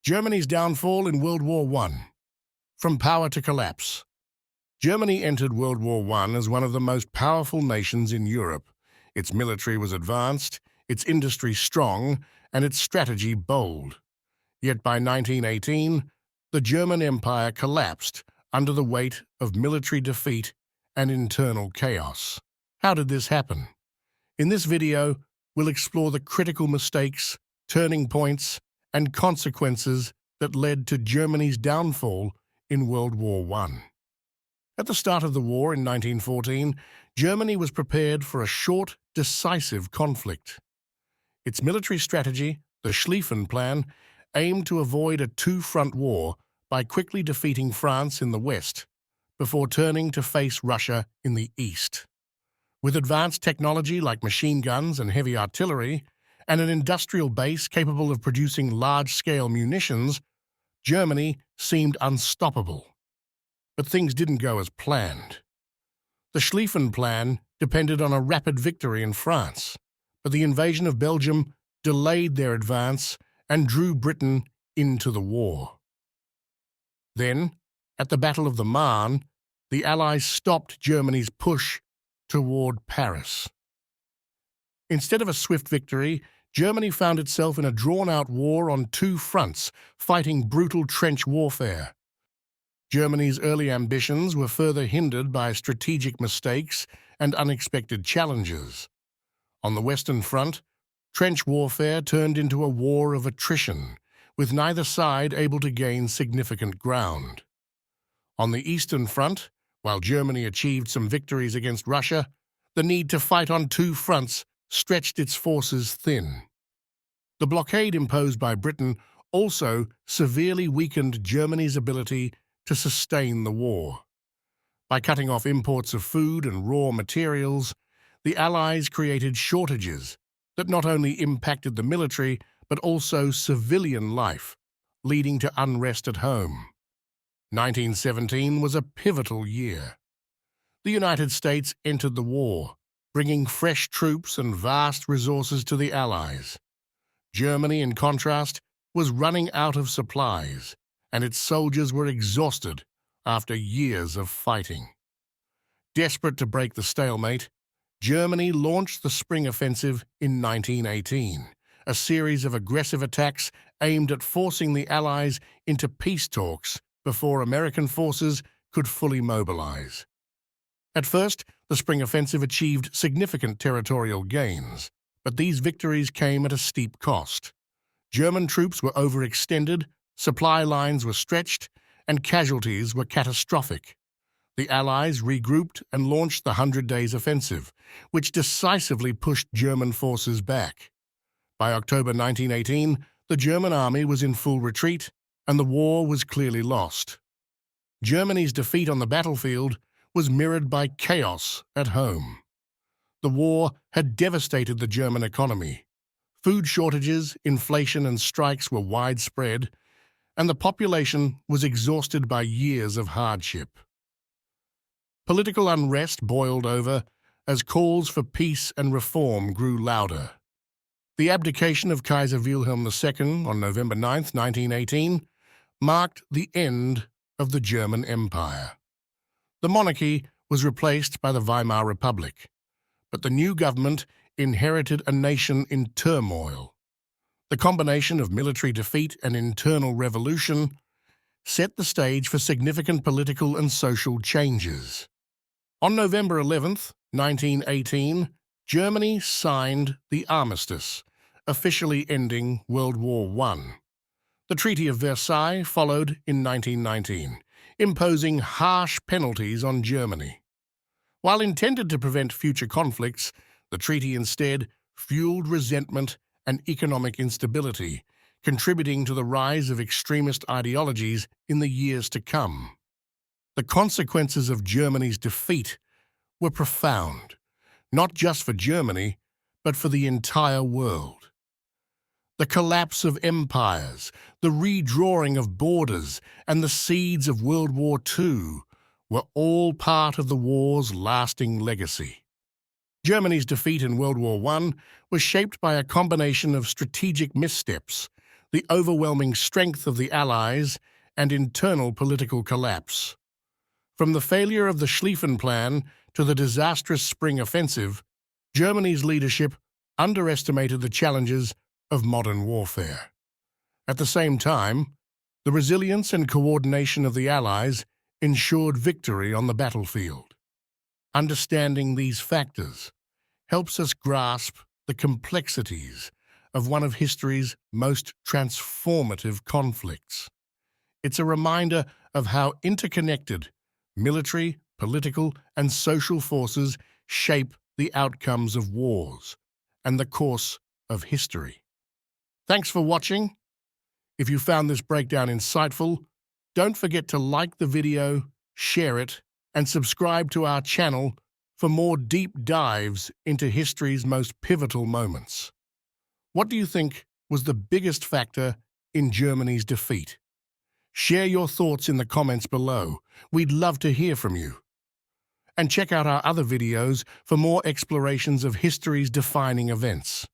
Germany's downfall in World War I. From power to collapse. Germany entered World War I as one of the most powerful nations in Europe. Its military was advanced, its industry strong, and its strategy bold. Yet by 1918, the German Empire collapsed under the weight of military defeat and internal chaos. How did this happen? In this video, we'll explore the critical mistakes, turning points, and consequences that led to Germany's downfall in World War I. At the start of the war in 1914, Germany was prepared for a short, decisive conflict. Its military strategy, the Schlieffen Plan, aimed to avoid a two-front war by quickly defeating France in the west, before turning to face Russia in the east. With advanced technology like machine guns and heavy artillery, and an industrial base capable of producing large-scale munitions, Germany seemed unstoppable. But things didn't go as planned. The Schlieffen Plan depended on a rapid victory in France, but the invasion of Belgium delayed their advance and drew Britain into the war. Then, at the Battle of the Marne, the Allies stopped Germany's push toward Paris. Instead of a swift victory, Germany found itself in a drawn-out war on two fronts, fighting brutal trench warfare. Germany's early ambitions were further hindered by strategic mistakes and unexpected challenges. On the Western Front, trench warfare turned into a war of attrition, with neither side able to gain significant ground. On the Eastern Front, while Germany achieved some victories against Russia, the need to fight on two fronts stretched its forces thin. The blockade imposed by Britain also severely weakened Germany's ability to sustain the war. By cutting off imports of food and raw materials, the Allies created shortages that not only impacted the military but also civilian life, leading to unrest at home. 1917 was a pivotal year. The United States entered the war, bringing fresh troops and vast resources to the Allies. Germany, in contrast, was running out of supplies, and its soldiers were exhausted after years of fighting. Desperate to break the stalemate, Germany launched the Spring Offensive in 1918, a series of aggressive attacks aimed at forcing the Allies into peace talks before American forces could fully mobilize. At first, the Spring Offensive achieved significant territorial gains, but these victories came at a steep cost. German troops were overextended, supply lines were stretched, and casualties were catastrophic. The Allies regrouped and launched the 100 Days Offensive, which decisively pushed German forces back. By October 1918, the German army was in full retreat, and the war was clearly lost. Germany's defeat on the battlefield was mirrored by chaos at home. The war had devastated the German economy. Food shortages, inflation, and strikes were widespread, and the population was exhausted by years of hardship. Political unrest boiled over as calls for peace and reform grew louder. The abdication of Kaiser Wilhelm II on November 9, 1918, marked the end of the German Empire. The monarchy was replaced by the Weimar Republic, but the new government inherited a nation in turmoil. The combination of military defeat and internal revolution set the stage for significant political and social changes. On November 11, 1918, Germany signed the Armistice, officially ending World War I. The Treaty of Versailles followed in 1919, imposing harsh penalties on Germany. While intended to prevent future conflicts, the treaty instead fueled resentment and economic instability, contributing to the rise of extremist ideologies in the years to come. The consequences of Germany's defeat were profound, not just for Germany, but for the entire world. The collapse of empires, the redrawing of borders, and the seeds of World War II were all part of the war's lasting legacy. Germany's defeat in World War I was shaped by a combination of strategic missteps, the overwhelming strength of the Allies, and internal political collapse. From the failure of the Schlieffen Plan to the disastrous spring offensive, Germany's leadership underestimated the challenges of modern warfare. At the same time, the resilience and coordination of the Allies ensured victory on the battlefield. Understanding these factors helps us grasp the complexities of one of history's most transformative conflicts. It's a reminder of how interconnected military, political, and social forces shape the outcomes of wars and the course of history. Thanks for watching. If you found this breakdown insightful, don't forget to like the video, share it, and subscribe to our channel for more deep dives into history's most pivotal moments. What do you think was the biggest factor in Germany's defeat? Share your thoughts in the comments below. We'd love to hear from you. And check out our other videos for more explorations of history's defining events.